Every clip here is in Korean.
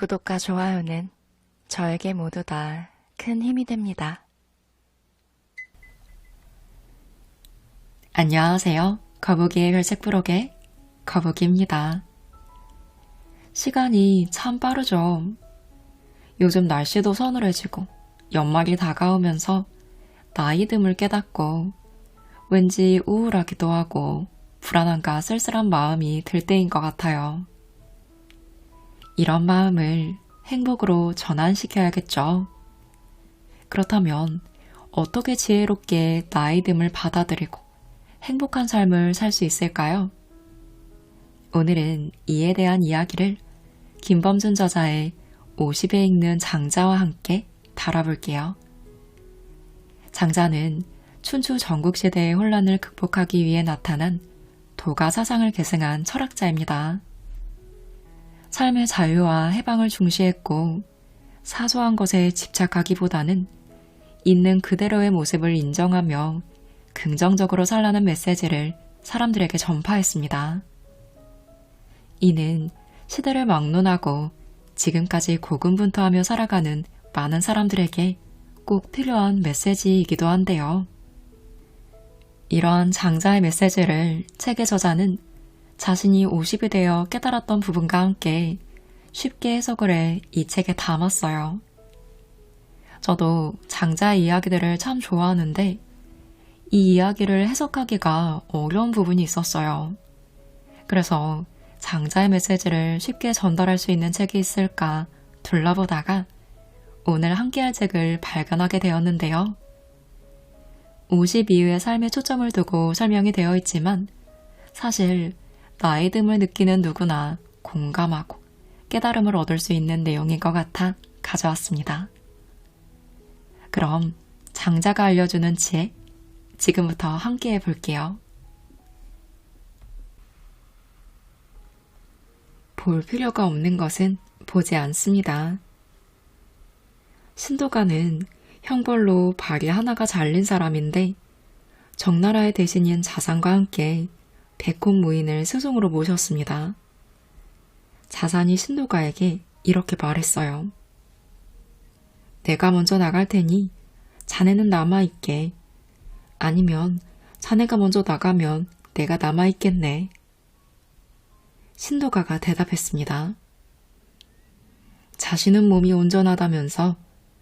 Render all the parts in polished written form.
구독과 좋아요는 저에게 모두 다 큰 힘이 됩니다. 안녕하세요. 거북이의 별책 부록의 거북이입니다. 시간이 참 빠르죠. 요즘 날씨도 서늘해지고 연말이 다가오면서 나이듦을 깨닫고 왠지 우울하기도 하고 불안함과 쓸쓸한 마음이 들 때인 것 같아요. 이런 마음을 행복으로 전환시켜야겠죠. 그렇다면 어떻게 지혜롭게 나이듦을 받아들이고 행복한 삶을 살 수 있을까요? 오늘은 이에 대한 이야기를 김범준 저자의 50에 읽는 장자와 함께 다뤄볼게요. 장자는 춘추 전국시대의 혼란을 극복하기 위해 나타난 도가 사상을 계승한 철학자입니다. 삶의 자유와 해방을 중시했고 사소한 것에 집착하기보다는 있는 그대로의 모습을 인정하며 긍정적으로 살라는 메시지를 사람들에게 전파했습니다. 이는 시대를 막론하고 지금까지 고군분투하며 살아가는 많은 사람들에게 꼭 필요한 메시지이기도 한데요. 이러한 장자의 메시지를 책의 저자는 자신이 50이 되어 깨달았던 부분과 함께 쉽게 해석을 해 이 책에 담았어요. 저도 장자의 이야기들을 참 좋아하는데 이 이야기를 해석하기가 어려운 부분이 있었어요. 그래서 장자의 메시지를 쉽게 전달할 수 있는 책이 있을까 둘러보다가 오늘 함께할 책을 발견하게 되었는데요. 50 이후의 삶에 초점을 두고 설명이 되어 있지만 사실 나이듦을 느끼는 누구나 공감하고 깨달음을 얻을 수 있는 내용인 것 같아 가져왔습니다. 그럼 장자가 알려주는 지혜, 지금부터 함께 해볼게요. 볼 필요가 없는 것은 보지 않습니다. 신도가는 형벌로 발이 하나가 잘린 사람인데 적나라의 대신인 자산과 함께 백혼 무인을 스승으로 모셨습니다. 자산이 신도가에게 이렇게 말했어요. 내가 먼저 나갈 테니 자네는 남아있게. 아니면 자네가 먼저 나가면 내가 남아있겠네. 신도가가 대답했습니다. 자신은 몸이 온전하다면서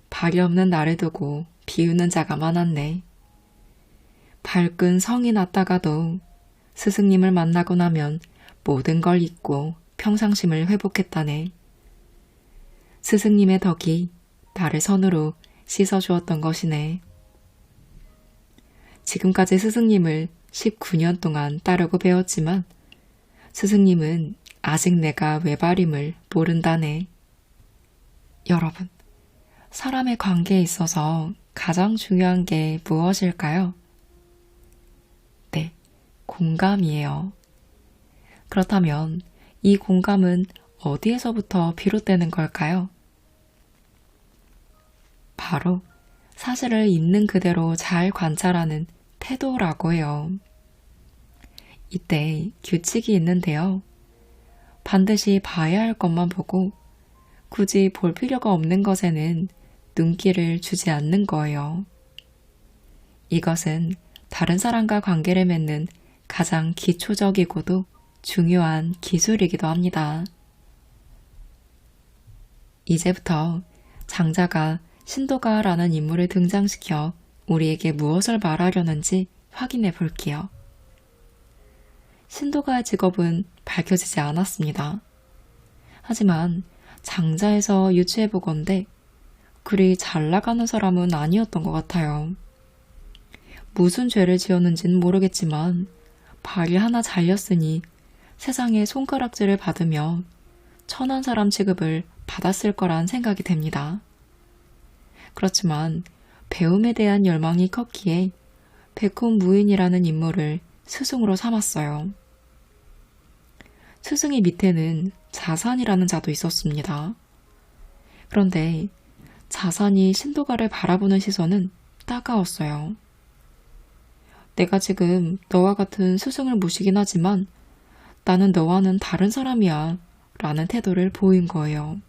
발이 없는 나를 두고 비웃는 자가 많았네. 밝은 성이 났다가도 스승님을 만나고 나면 모든 걸 잊고 평상심을 회복했다네. 스승님의 덕이 나를 선으로 씻어주었던 것이네. 지금까지 스승님을 19년 동안 따르고 배웠지만 스승님은 아직 내가 외발임을 모른다네. 여러분, 사람의 관계에 있어서 가장 중요한 게 무엇일까요? 네, 공감이에요. 그렇다면 이 공감은 어디에서부터 비롯되는 걸까요? 바로 사실을 있는 그대로 잘 관찰하는 태도라고 해요. 이때 규칙이 있는데요. 반드시 봐야 할 것만 보고 굳이 볼 필요가 없는 것에는 눈길을 주지 않는 거예요. 이것은 다른 사람과 관계를 맺는 가장 기초적이고도 중요한 기술이기도 합니다. 이제부터 장자가 신도가라는 인물을 등장시켜 우리에게 무엇을 말하려는지 확인해 볼게요. 신도가의 직업은 밝혀지지 않았습니다. 하지만 장자에서 유추해보건대 그리 잘 나가는 사람은 아니었던 것 같아요. 무슨 죄를 지었는지는 모르겠지만 발이 하나 잘렸으니 세상에 손가락질을 받으며 천한 사람 취급을 받았을 거란 생각이 됩니다. 그렇지만 배움에 대한 열망이 컸기에 백혼 무인이라는 인물을 스승으로 삼았어요. 스승의 밑에는 자산이라는 자도 있었습니다. 그런데 자산이 신도가를 바라보는 시선은 따가웠어요. 내가 지금 너와 같은 스승을 모시긴 하지만 나는 너와는 다른 사람이야 라는 태도를 보인 거예요.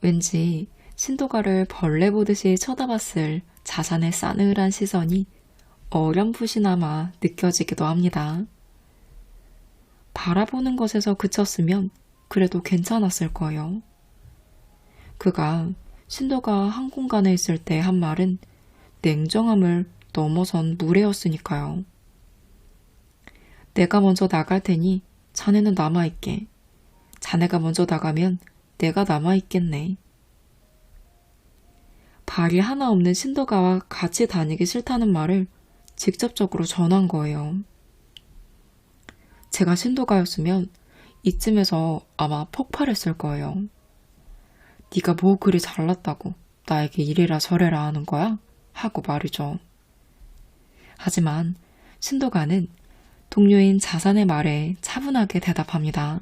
왠지 신도가를 벌레 보듯이 쳐다봤을 자산의 싸늘한 시선이 어렴풋이나마 느껴지기도 합니다. 바라보는 것에서 그쳤으면 그래도 괜찮았을 거예요. 그가 신도가 한 공간에 있을 때 한 말은 냉정함을 넘어선 무례였으니까요. 내가 먼저 나갈 테니 자네는 남아있게. 자네가 먼저 나가면 내가 남아있겠네. 발이 하나 없는 신도가와 같이 다니기 싫다는 말을 직접적으로 전한 거예요. 제가 신도가였으면 이쯤에서 아마 폭발했을 거예요. 네가 뭐 그리 잘났다고 나에게 이래라 저래라 하는 거야? 하고 말이죠. 하지만 신도가는 동료인 자산의 말에 차분하게 대답합니다.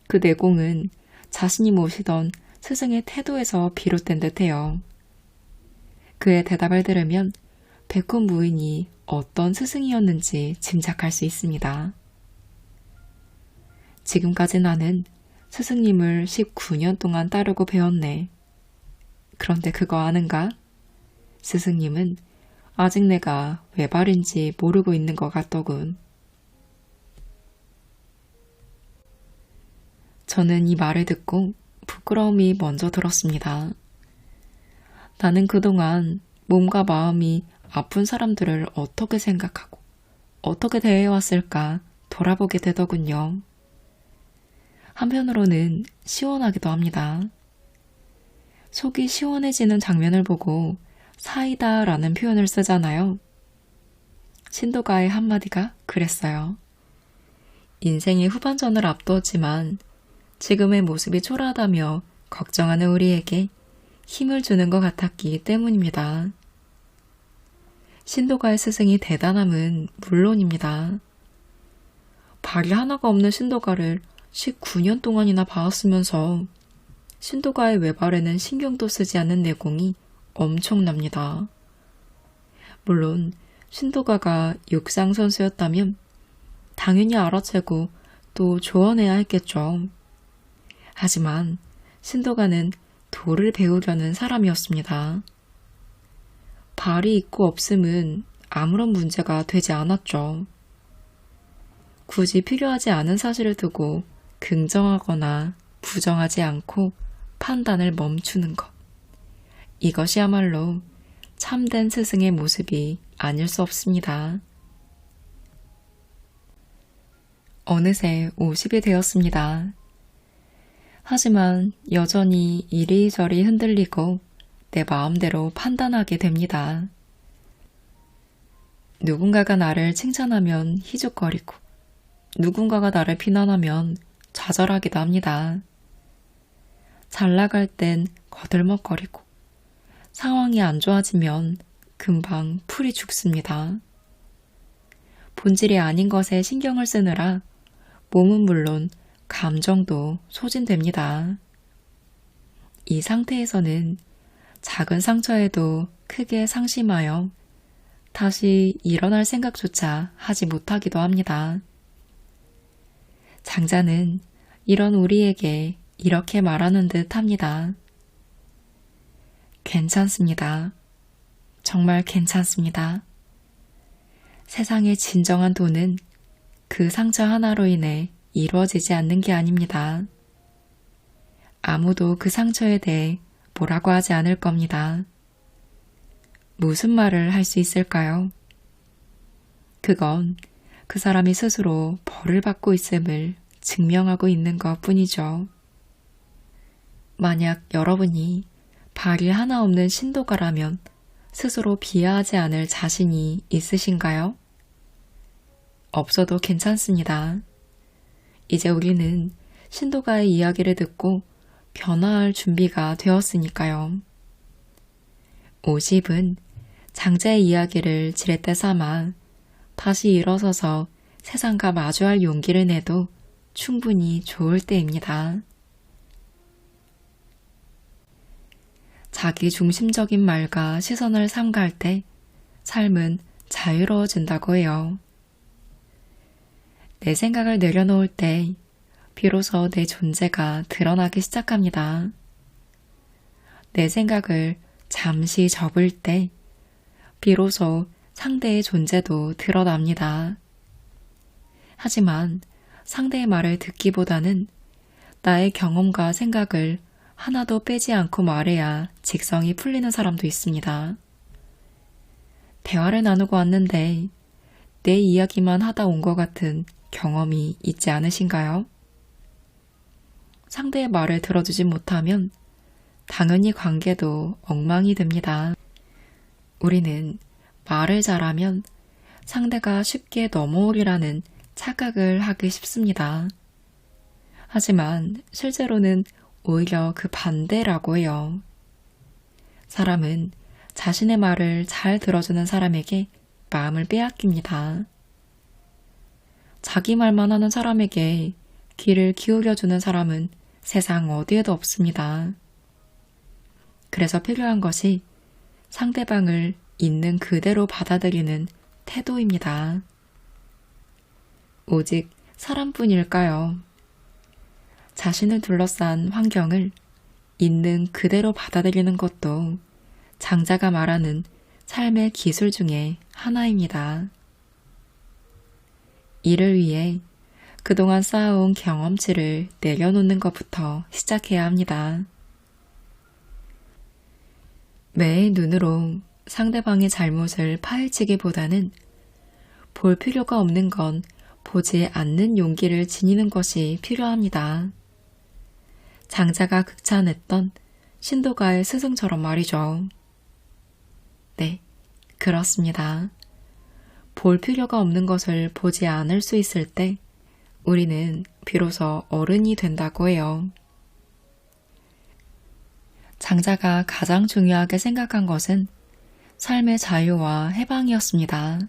그 내공은 자신이 모시던 스승의 태도에서 비롯된 듯해요. 그의 대답을 들으면 백훈 무인이 어떤 스승이었는지 짐작할 수 있습니다. 지금까지 나는 스승님을 19년 동안 따르고 배웠네. 그런데 그거 아는가? 스승님은 아직 내가 외발인지 모르고 있는 것 같더군. 저는 이 말을 듣고 부끄러움이 먼저 들었습니다. 나는 그동안 몸과 마음이 아픈 사람들을 어떻게 생각하고 어떻게 대해왔을까 돌아보게 되더군요. 한편으로는 시원하기도 합니다. 속이 시원해지는 장면을 보고 사이다 라는 표현을 쓰잖아요. 신도가의 한마디가 그랬어요. 인생의 후반전을 앞두었지만 지금의 모습이 초라하다며 걱정하는 우리에게 힘을 주는 것 같았기 때문입니다. 신도가의 스승이 대단함은 물론입니다. 발이 하나가 없는 신도가를 19년 동안이나 봐왔으면서 신도가의 외발에는 신경도 쓰지 않는 내공이 엄청납니다. 물론 신도가가 육상 선수였다면 당연히 알아채고 또 조언해야 했겠죠. 하지만 신도가는 도를 배우려는 사람이었습니다. 발이 있고 없음은 아무런 문제가 되지 않았죠. 굳이 필요하지 않은 사실을 두고 긍정하거나 부정하지 않고 판단을 멈추는 것. 이것이야말로 참된 스승의 모습이 아닐 수 없습니다. 어느새 50이 되었습니다. 하지만 여전히 이리저리 흔들리고 내 마음대로 판단하게 됩니다. 누군가가 나를 칭찬하면 희죽거리고 누군가가 나를 비난하면 좌절하기도 합니다. 잘 나갈 땐 거들먹거리고 상황이 안 좋아지면 금방 풀이 죽습니다. 본질이 아닌 것에 신경을 쓰느라 몸은 물론 감정도 소진됩니다. 이 상태에서는 작은 상처에도 크게 상심하여 다시 일어날 생각조차 하지 못하기도 합니다. 장자는 이런 우리에게 이렇게 말하는 듯 합니다. 괜찮습니다. 정말 괜찮습니다. 세상의 진정한 돈은 그 상처 하나로 인해 이루어지지 않는 게 아닙니다. 아무도 그 상처에 대해 뭐라고 하지 않을 겁니다. 무슨 말을 할 수 있을까요? 그건 그 사람이 스스로 벌을 받고 있음을 증명하고 있는 것 뿐이죠. 만약 여러분이 발이 하나 없는 신도가라면 스스로 비하하지 않을 자신이 있으신가요? 없어도 괜찮습니다. 이제 우리는 신도가의 이야기를 듣고 변화할 준비가 되었으니까요. 50은 장자의 이야기를 지렛대 삼아 다시 일어서서 세상과 마주할 용기를 내도 충분히 좋을 때입니다. 자기 중심적인 말과 시선을 삼가할 때 삶은 자유로워진다고 해요. 내 생각을 내려놓을 때 비로소 내 존재가 드러나기 시작합니다. 내 생각을 잠시 접을 때 비로소 상대의 존재도 드러납니다. 하지만 상대의 말을 듣기보다는 나의 경험과 생각을 하나도 빼지 않고 말해야 직성이 풀리는 사람도 있습니다. 대화를 나누고 왔는데 내 이야기만 하다 온 것 같은 경험이 있지 않으신가요? 상대의 말을 들어주지 못하면 당연히 관계도 엉망이 됩니다. 우리는 말을 잘하면 상대가 쉽게 넘어오리라는 착각을 하기 쉽습니다. 하지만 실제로는 오히려 그 반대라고 해요. 사람은 자신의 말을 잘 들어주는 사람에게 마음을 빼앗깁니다. 자기 말만 하는 사람에게 귀를 기울여주는 사람은 세상 어디에도 없습니다. 그래서 필요한 것이 상대방을 있는 그대로 받아들이는 태도입니다. 오직 사람뿐일까요? 자신을 둘러싼 환경을 있는 그대로 받아들이는 것도 장자가 말하는 삶의 기술 중에 하나입니다. 이를 위해 그동안 쌓아온 경험치를 내려놓는 것부터 시작해야 합니다. 매의 눈으로 상대방의 잘못을 파헤치기보다는 볼 필요가 없는 건 보지 않는 용기를 지니는 것이 필요합니다. 장자가 극찬했던 신도가의 스승처럼 말이죠. 네, 그렇습니다. 볼 필요가 없는 것을 보지 않을 수 있을 때 우리는 비로소 어른이 된다고 해요. 장자가 가장 중요하게 생각한 것은 삶의 자유와 해방이었습니다.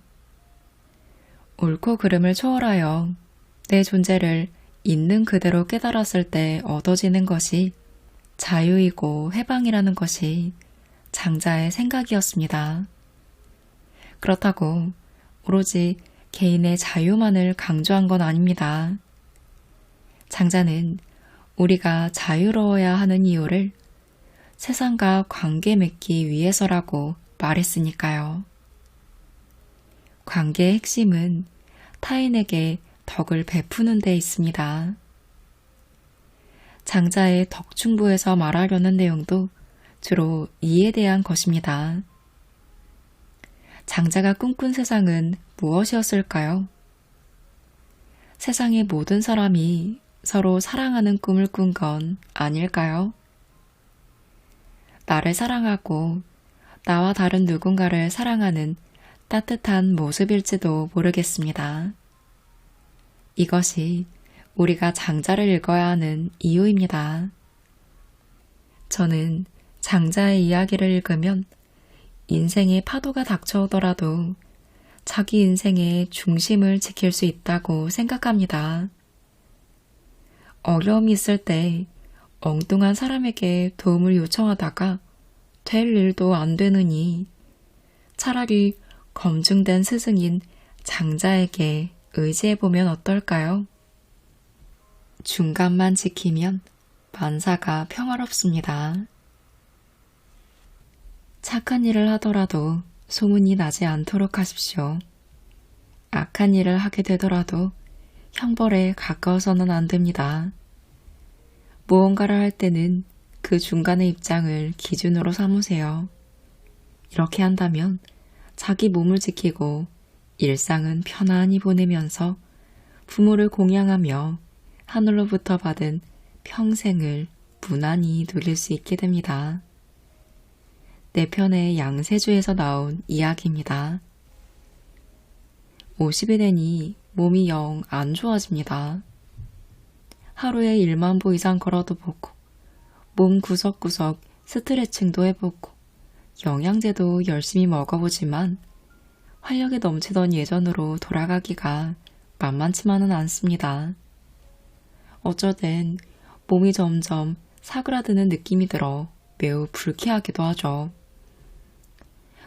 옳고 그름을 초월하여 내 존재를 있는 그대로 깨달았을 때 얻어지는 것이 자유이고 해방이라는 것이 장자의 생각이었습니다. 그렇다고 오로지 개인의 자유만을 강조한 건 아닙니다. 장자는 우리가 자유로워야 하는 이유를 세상과 관계 맺기 위해서라고 말했으니까요. 관계의 핵심은 타인에게 덕을 베푸는 데 있습니다. 장자의 덕충부에서 말하려는 내용도 주로 이에 대한 것입니다. 장자가 꿈꾼 세상은 무엇이었을까요? 세상의 모든 사람이 서로 사랑하는 꿈을 꾼 건 아닐까요? 나를 사랑하고 나와 다른 누군가를 사랑하는 따뜻한 모습일지도 모르겠습니다. 이것이 우리가 장자를 읽어야 하는 이유입니다. 저는 장자의 이야기를 읽으면 인생의 파도가 닥쳐오더라도 자기 인생의 중심을 지킬 수 있다고 생각합니다. 어려움이 있을 때 엉뚱한 사람에게 도움을 요청하다가 될 일도 안 되느니 차라리 검증된 스승인 장자에게 의지해보면 어떨까요? 중간만 지키면 만사가 평화롭습니다. 착한 일을 하더라도 소문이 나지 않도록 하십시오. 악한 일을 하게 되더라도 형벌에 가까워서는 안 됩니다. 무언가를 할 때는 그 중간의 입장을 기준으로 삼으세요. 이렇게 한다면 자기 몸을 지키고 일상은 편안히 보내면서 부모를 공양하며 하늘로부터 받은 평생을 무난히 누릴 수 있게 됩니다. 내 편의 양세주에서 나온 이야기입니다. 50이 되니 몸이 영 안 좋아집니다. 하루에 1만 보 이상 걸어도 보고 몸 구석구석 스트레칭도 해보고 영양제도 열심히 먹어보지만 활력이 넘치던 예전으로 돌아가기가 만만치만은 않습니다. 어쩔 땐 몸이 점점 사그라드는 느낌이 들어 매우 불쾌하기도 하죠.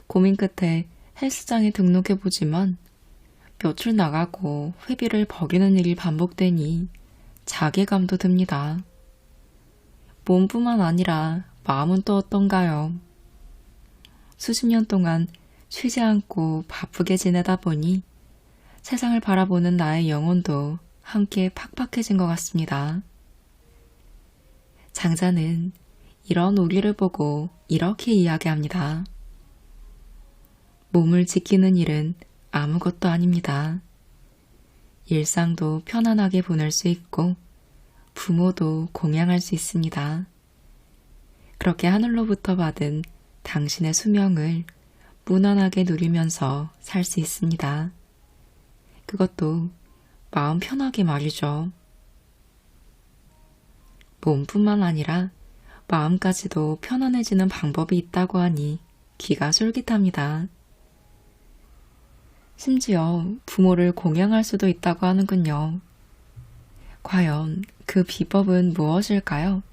고민 끝에 헬스장에 등록해보지만 며칠 나가고 회비를 버리는 일이 반복되니 자괴감도 듭니다. 몸뿐만 아니라 마음은 또 어떤가요? 수십 년 동안 쉬지 않고 바쁘게 지내다 보니 세상을 바라보는 나의 영혼도 함께 팍팍해진 것 같습니다. 장자는 이런 우리를 보고 이렇게 이야기합니다. 몸을 지키는 일은 아무것도 아닙니다. 일상도 편안하게 보낼 수 있고 부모도 공양할 수 있습니다. 그렇게 하늘로부터 받은 당신의 수명을 무난하게 누리면서 살 수 있습니다. 그것도 마음 편하게 말이죠. 몸뿐만 아니라 마음까지도 편안해지는 방법이 있다고 하니 귀가 솔깃합니다. 심지어 부모를 공양할 수도 있다고 하는군요. 과연 그 비법은 무엇일까요?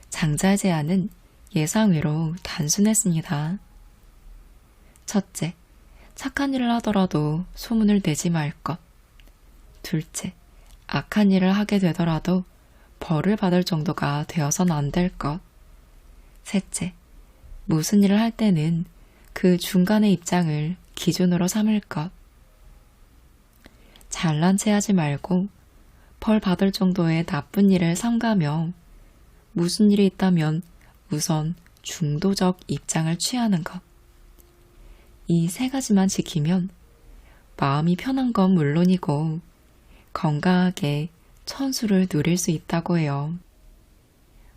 장자의 제안은 예상외로 단순했습니다. 첫째, 착한 일을 하더라도 소문을 내지 말 것. 둘째, 악한 일을 하게 되더라도 벌을 받을 정도가 되어서는 안 될 것. 셋째, 무슨 일을 할 때는 그 중간의 입장을 기준으로 삼을 것. 잘난 체 하지 말고 벌 받을 정도의 나쁜 일을 삼가며 무슨 일이 있다면 우선 중도적 입장을 취하는 것. 이 세 가지만 지키면 마음이 편한 건 물론이고 건강하게 천수를 누릴 수 있다고 해요.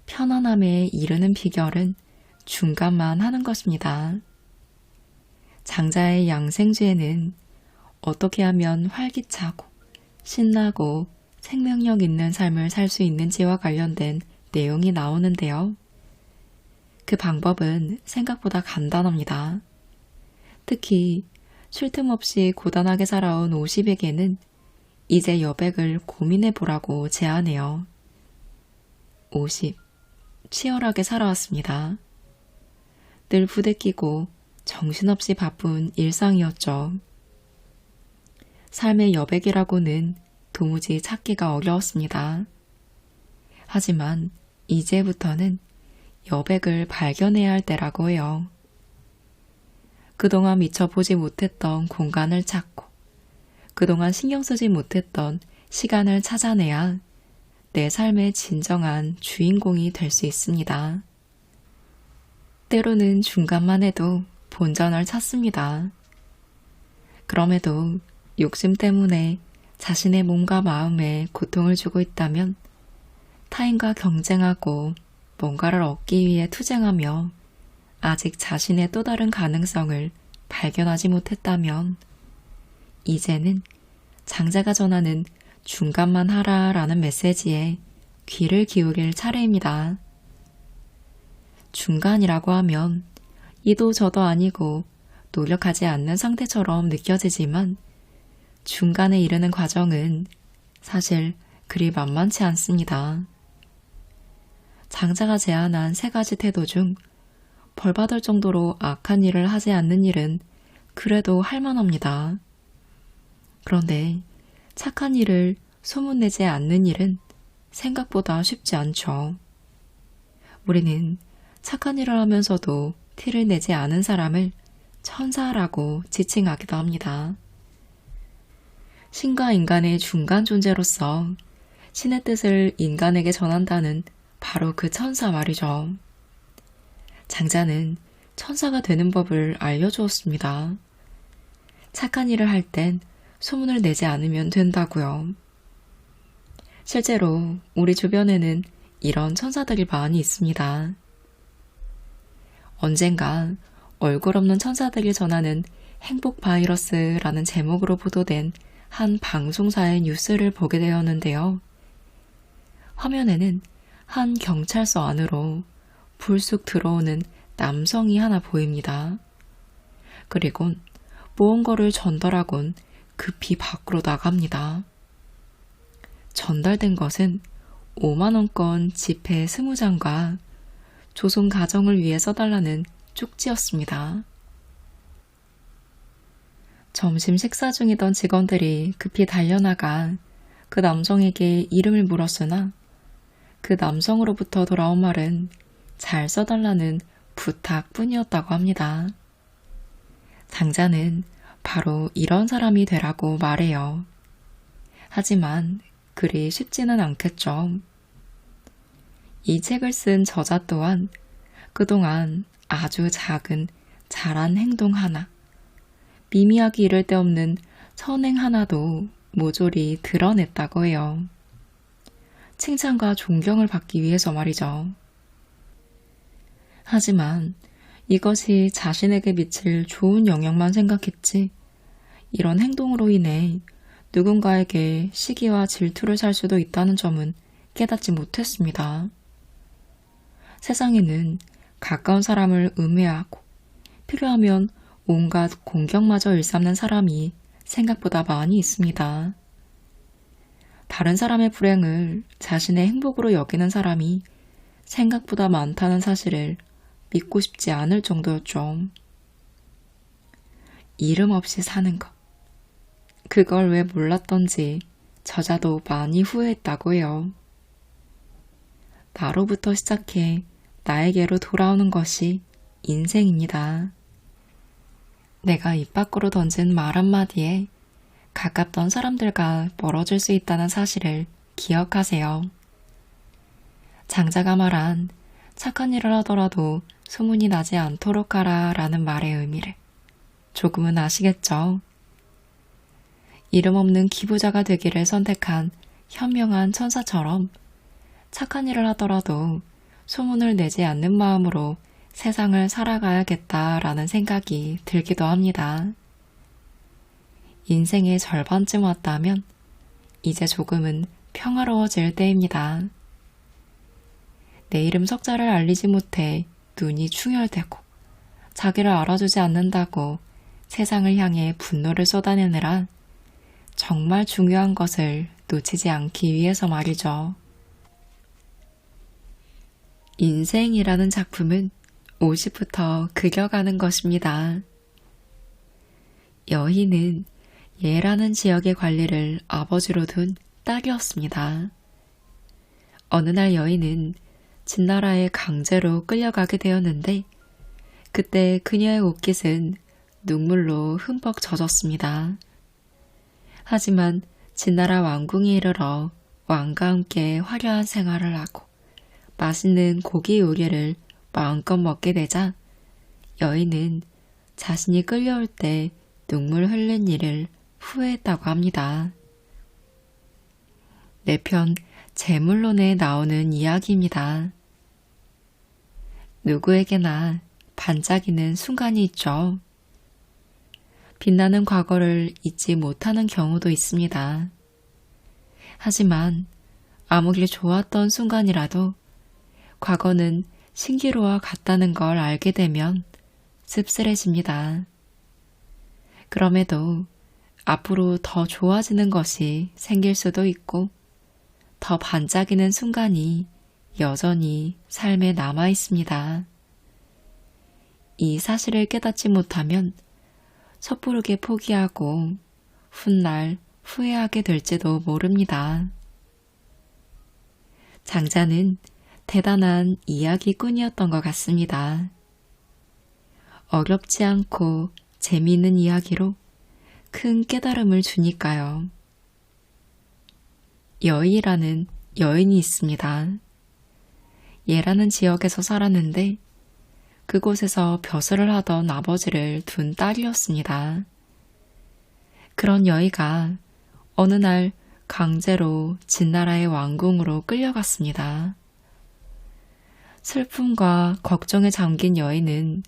편안함에 이르는 비결은 중간만 하는 것입니다. 장자의 양생주에는 어떻게 하면 활기차고 신나고 생명력 있는 삶을 살 수 있는지와 관련된 내용이 나오는데요. 그 방법은 생각보다 간단합니다. 특히 쉴 틈 없이 고단하게 살아온 50에게는 이제 여백을 고민해보라고 제안해요. 50. 치열하게 살아왔습니다. 늘 부대끼고 정신없이 바쁜 일상이었죠. 삶의 여백이라고는 도무지 찾기가 어려웠습니다. 하지만 이제부터는 여백을 발견해야 할 때라고 해요. 그동안 미처 보지 못했던 공간을 찾고 그동안 신경 쓰지 못했던 시간을 찾아내야 내 삶의 진정한 주인공이 될 수 있습니다. 때로는 중간만 해도 본전을 찾습니다. 그럼에도 욕심 때문에 자신의 몸과 마음에 고통을 주고 있다면 타인과 경쟁하고 뭔가를 얻기 위해 투쟁하며 아직 자신의 또 다른 가능성을 발견하지 못했다면 이제는 장자가 전하는 중간만 하라라는 메시지에 귀를 기울일 차례입니다. 중간이라고 하면 이도 저도 아니고 노력하지 않는 상태처럼 느껴지지만 중간에 이르는 과정은 사실 그리 만만치 않습니다. 장자가 제안한 세 가지 태도 중 벌받을 정도로 악한 일을 하지 않는 일은 그래도 할만합니다. 그런데 착한 일을 소문내지 않는 일은 생각보다 쉽지 않죠. 우리는 착한 일을 하면서도 티를 내지 않은 사람을 천사라고 지칭하기도 합니다. 신과 인간의 중간 존재로서 신의 뜻을 인간에게 전한다는 바로 그 천사 말이죠. 장자는 천사가 되는 법을 알려주었습니다. 착한 일을 할 땐 소문을 내지 않으면 된다고요. 실제로 우리 주변에는 이런 천사들이 많이 있습니다. 언젠가 얼굴 없는 천사들이 전하는 행복 바이러스라는 제목으로 보도된 한 방송사의 뉴스를 보게 되었는데요. 화면에는 한 경찰서 안으로 불쑥 들어오는 남성이 하나 보입니다. 그리고 무언가를 전달하곤 급히 밖으로 나갑니다. 전달된 것은 5만원권 지폐 20장과 조선 가정을 위해 써달라는 쪽지였습니다. 점심 식사 중이던 직원들이 급히 달려나가 그 남성에게 이름을 물었으나 그 남성으로부터 돌아온 말은 잘 써달라는 부탁뿐이었다고 합니다. 장자는 바로 이런 사람이 되라고 말해요. 하지만 그리 쉽지는 않겠죠. 이 책을 쓴 저자 또한 그동안 아주 작은 잘한 행동 하나, 미미하기 이를 데 없는 선행 하나도 모조리 드러냈다고 해요. 칭찬과 존경을 받기 위해서 말이죠. 하지만 이것이 자신에게 미칠 좋은 영향만 생각했지, 이런 행동으로 인해 누군가에게 시기와 질투를 살 수도 있다는 점은 깨닫지 못했습니다. 세상에는 가까운 사람을 음해하고 필요하면 온갖 공격마저 일삼는 사람이 생각보다 많이 있습니다. 다른 사람의 불행을 자신의 행복으로 여기는 사람이 생각보다 많다는 사실을 믿고 싶지 않을 정도였죠. 이름 없이 사는 것. 그걸 왜 몰랐던지 저자도 많이 후회했다고 해요. 나로부터 시작해 나에게로 돌아오는 것이 인생입니다. 내가 입 밖으로 던진 말 한마디에 가깝던 사람들과 멀어질 수 있다는 사실을 기억하세요. 장자가 말한 착한 일을 하더라도 소문이 나지 않도록 하라 라는 말의 의미를 조금은 아시겠죠? 이름 없는 기부자가 되기를 선택한 현명한 천사처럼 착한 일을 하더라도 소문을 내지 않는 마음으로 세상을 살아가야겠다라는 생각이 들기도 합니다. 인생의 절반쯤 왔다면 이제 조금은 평화로워질 때입니다. 내 이름 석자를 알리지 못해 눈이 충혈되고 자기를 알아주지 않는다고 세상을 향해 분노를 쏟아내느라 정말 중요한 것을 놓치지 않기 위해서 말이죠. 인생이라는 작품은 50부터 그려가는 것입니다. 여희는 예라는 지역의 관리를 아버지로 둔 딸이었습니다. 어느 날 여인은 진나라에 강제로 끌려가게 되었는데 그때 그녀의 옷깃은 눈물로 흠뻑 젖었습니다. 하지만 진나라 왕궁에 이르러 왕과 함께 화려한 생활을 하고 맛있는 고기 요리를 마음껏 먹게 되자 여인은 자신이 끌려올 때 눈물 흘린 일을 후회했다고 합니다. 내 편 재물론에 나오는 이야기입니다. 누구에게나 반짝이는 순간이 있죠. 빛나는 과거를 잊지 못하는 경우도 있습니다. 하지만 아무리 좋았던 순간이라도 과거는 신기루와 같다는 걸 알게 되면 씁쓸해집니다. 그럼에도 앞으로 더 좋아지는 것이 생길 수도 있고 더 반짝이는 순간이 여전히 삶에 남아 있습니다. 이 사실을 깨닫지 못하면 섣부르게 포기하고 훗날 후회하게 될지도 모릅니다. 장자는 대단한 이야기꾼이었던 것 같습니다. 어렵지 않고 재미있는 이야기로 큰 깨달음을 주니까요. 여희라는 여인이 있습니다. 예라는 지역에서 살았는데 그곳에서 벼슬을 하던 아버지를 둔 딸이었습니다. 그런 여희가 어느 날 강제로 진나라의 왕궁으로 끌려갔습니다. 슬픔과 걱정에 잠긴 여인은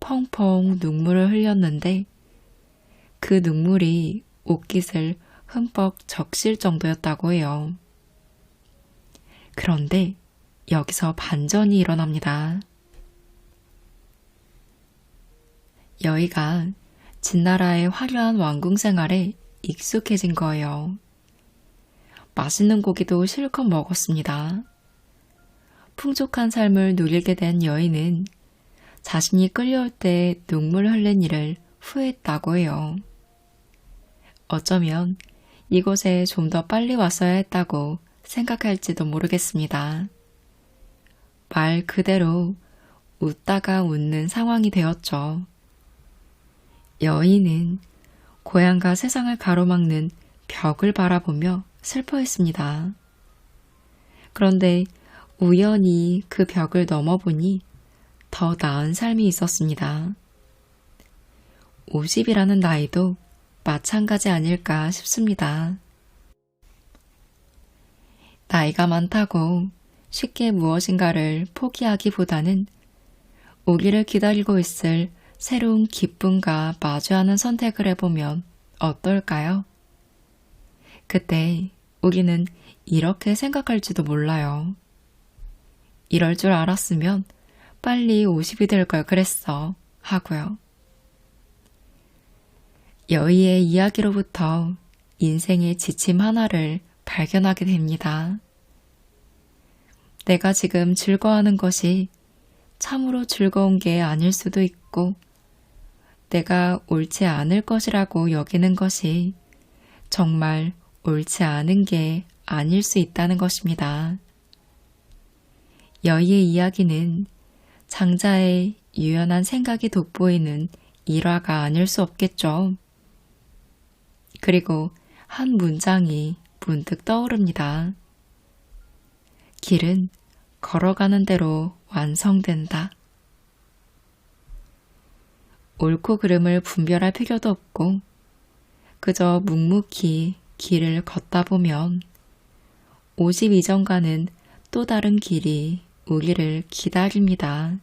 펑펑 눈물을 흘렸는데 그 눈물이 옷깃을 흠뻑 적실 정도였다고 해요. 그런데 여기서 반전이 일어납니다. 여희가 진나라의 화려한 왕궁 생활에 익숙해진 거예요. 맛있는 고기도 실컷 먹었습니다. 풍족한 삶을 누리게 된 여인은 자신이 끌려올 때 눈물 흘린 일을 후회했다고 해요. 어쩌면 이곳에 좀 더 빨리 왔어야 했다고 생각할지도 모르겠습니다. 말 그대로 웃다가 웃는 상황이 되었죠. 여인은 고향과 세상을 가로막는 벽을 바라보며 슬퍼했습니다. 그런데 우연히 그 벽을 넘어보니 더 나은 삶이 있었습니다. 50이라는 나이도 마찬가지 아닐까 싶습니다. 나이가 많다고 쉽게 무엇인가를 포기하기보다는 오기를 기다리고 있을 새로운 기쁨과 마주하는 선택을 해보면 어떨까요? 그때 우리는 이렇게 생각할지도 몰라요. 이럴 줄 알았으면 빨리 50이 될 걸 그랬어 하고요. 여의의 이야기로부터 인생의 지침 하나를 발견하게 됩니다. 내가 지금 즐거워하는 것이 참으로 즐거운 게 아닐 수도 있고, 내가 옳지 않을 것이라고 여기는 것이 정말 옳지 않은 게 아닐 수 있다는 것입니다. 여의의 이야기는 장자의 유연한 생각이 돋보이는 일화가 아닐 수 없겠죠. 그리고 한 문장이 문득 떠오릅니다. 길은 걸어가는 대로 완성된다. 옳고 그름을 분별할 필요도 없고 그저 묵묵히 길을 걷다 보면 50 이전과는 또 다른 길이 우리를 기다립니다.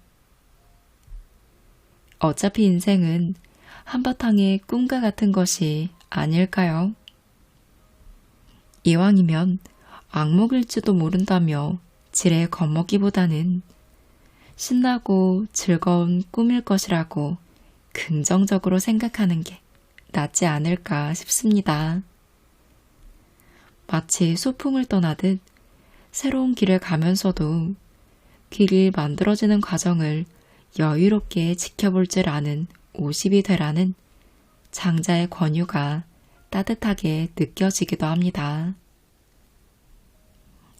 어차피 인생은 한바탕의 꿈과 같은 것이 아닐까요? 이왕이면 악몽일지도 모른다며 지레 겁먹기보다는 신나고 즐거운 꿈일 것이라고 긍정적으로 생각하는 게 낫지 않을까 싶습니다. 마치 소풍을 떠나듯 새로운 길을 가면서도 길이 만들어지는 과정을 여유롭게 지켜볼 줄 아는 50이 되라는 장자의 권유가 따뜻하게 느껴지기도 합니다.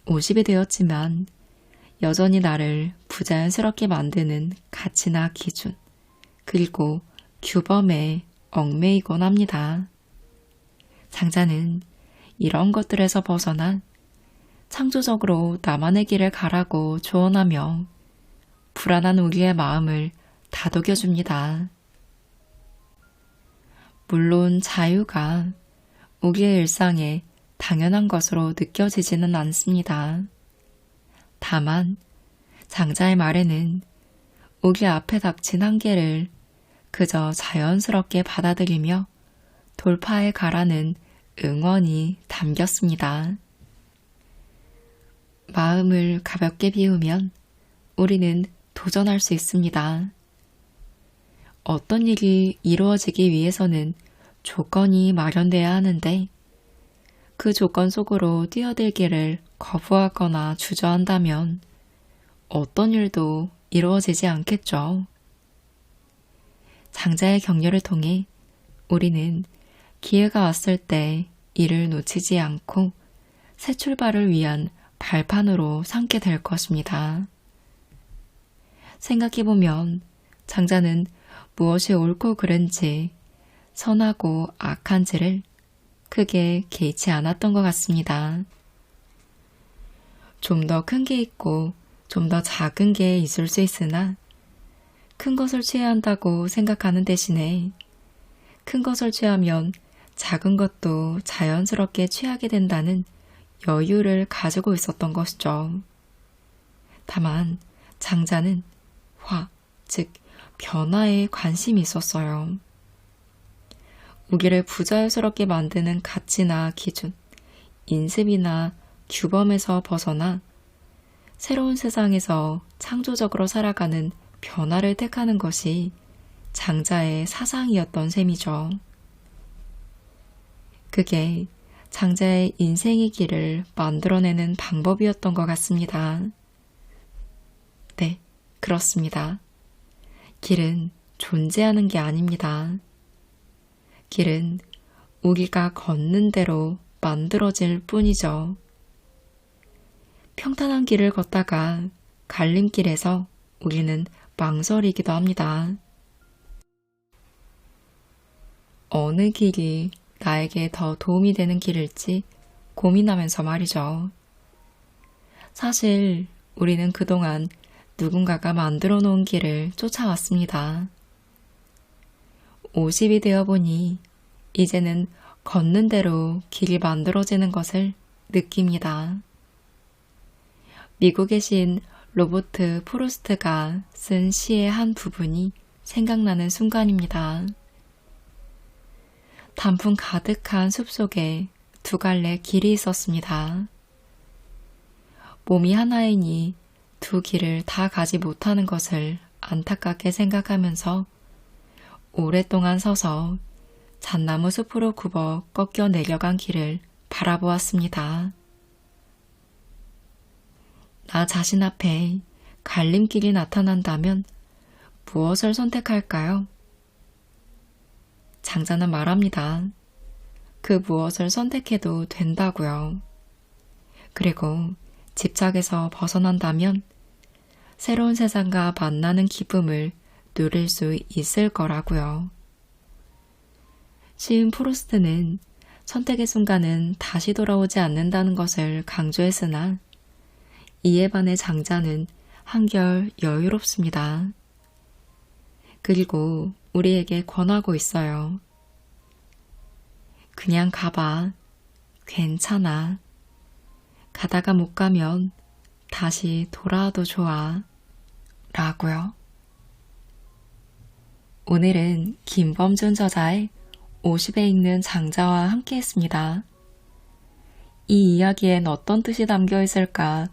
50이 되었지만 여전히 나를 부자연스럽게 만드는 가치나 기준, 그리고 규범에 얽매이곤 합니다. 장자는 이런 것들에서 벗어나 창조적으로 나만의 길을 가라고 조언하며 불안한 우리의 마음을 다독여줍니다. 물론 자유가 우리의 일상에 당연한 것으로 느껴지지는 않습니다. 다만 장자의 말에는 우리 앞에 닥친 한계를 그저 자연스럽게 받아들이며 돌파해 가라는 응원이 담겼습니다. 마음을 가볍게 비우면 우리는 도전할 수 있습니다. 어떤 일이 이루어지기 위해서는 조건이 마련돼야 하는데 그 조건 속으로 뛰어들기를 거부하거나 주저한다면 어떤 일도 이루어지지 않겠죠. 장자의 격려를 통해 우리는 기회가 왔을 때 이를 놓치지 않고 새 출발을 위한 발판으로 삼게 될 것입니다. 생각해보면 장자는 무엇이 옳고 그른지, 선하고 악한지를 크게 개의치 않았던 것 같습니다. 좀 더 큰 게 있고 좀 더 작은 게 있을 수 있으나 큰 것을 취해야 한다고 생각하는 대신에 큰 것을 취하면 작은 것도 자연스럽게 취하게 된다는 여유를 가지고 있었던 것이죠. 다만 장자는 즉 변화에 관심이 있었어요. 우리를 부자연스럽게 만드는 가치나 기준, 인습이나 규범에서 벗어나 새로운 세상에서 창조적으로 살아가는 변화를 택하는 것이 장자의 사상이었던 셈이죠. 그게 장자의 인생의 길을 만들어내는 방법이었던 것 같습니다. 네, 그렇습니다. 길은 존재하는 게 아닙니다. 길은 우리가 걷는 대로 만들어질 뿐이죠. 평탄한 길을 걷다가 갈림길에서 우리는 망설이기도 합니다. 어느 길이 나에게 더 도움이 되는 길일지 고민하면서 말이죠. 사실 우리는 그동안 누군가가 만들어 놓은 길을 쫓아왔습니다. 50이 되어 보니 이제는 걷는 대로 길이 만들어지는 것을 느낍니다. 미국의 시인 로버트 프루스트가 쓴 시의 한 부분이 생각나는 순간입니다. 단풍 가득한 숲속에 두 갈래 길이 있었습니다. 몸이 하나이니 두 길을 다 가지 못하는 것을 안타깝게 생각하면서 오랫동안 서서 잣나무 숲으로 굽어 꺾여 내려간 길을 바라보았습니다. 나 자신 앞에 갈림길이 나타난다면 무엇을 선택할까요? 장자는 말합니다. 그 무엇을 선택해도 된다고요. 그리고 집착에서 벗어난다면 새로운 세상과 만나는 기쁨을 누릴 수 있을 거라고요. 시인 프루스트는 선택의 순간은 다시 돌아오지 않는다는 것을 강조했으나 이에 반해 장자는 한결 여유롭습니다. 그리고 우리에게 권하고 있어요. 그냥 가봐. 괜찮아. 가다가 못 가면 다시 돌아와도 좋아. 라고요. 오늘은 김범준 저자의 50에 읽는 장자와 함께 했습니다. 이 이야기엔 어떤 뜻이 담겨 있을까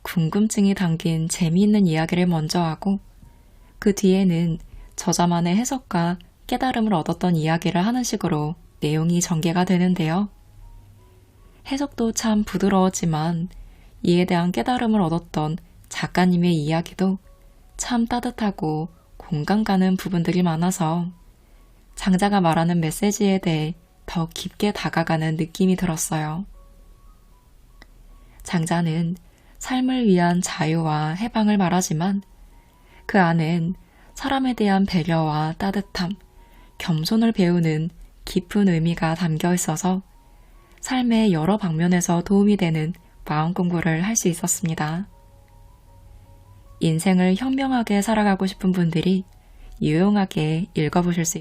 궁금증이 담긴 재미있는 이야기를 먼저 하고 그 뒤에는 저자만의 해석과 깨달음을 얻었던 이야기를 하는 식으로 내용이 전개가 되는데요. 해석도 참 부드러웠지만 이에 대한 깨달음을 얻었던 작가님의 이야기도 참 따뜻하고 공감 가는 부분들이 많아서 장자가 말하는 메시지에 대해 더 깊게 다가가는 느낌이 들었어요. 장자는 삶을 위한 자유와 해방을 말하지만 그 안엔 사람에 대한 배려와 따뜻함, 겸손을 배우는 깊은 의미가 담겨 있어서 삶의 여러 방면에서 도움이 되는 마음 공부를 할 수 있었습니다. 인생을 현명하게 살아가고 싶은 분들이 유용하게 읽어보실 수 있습니다.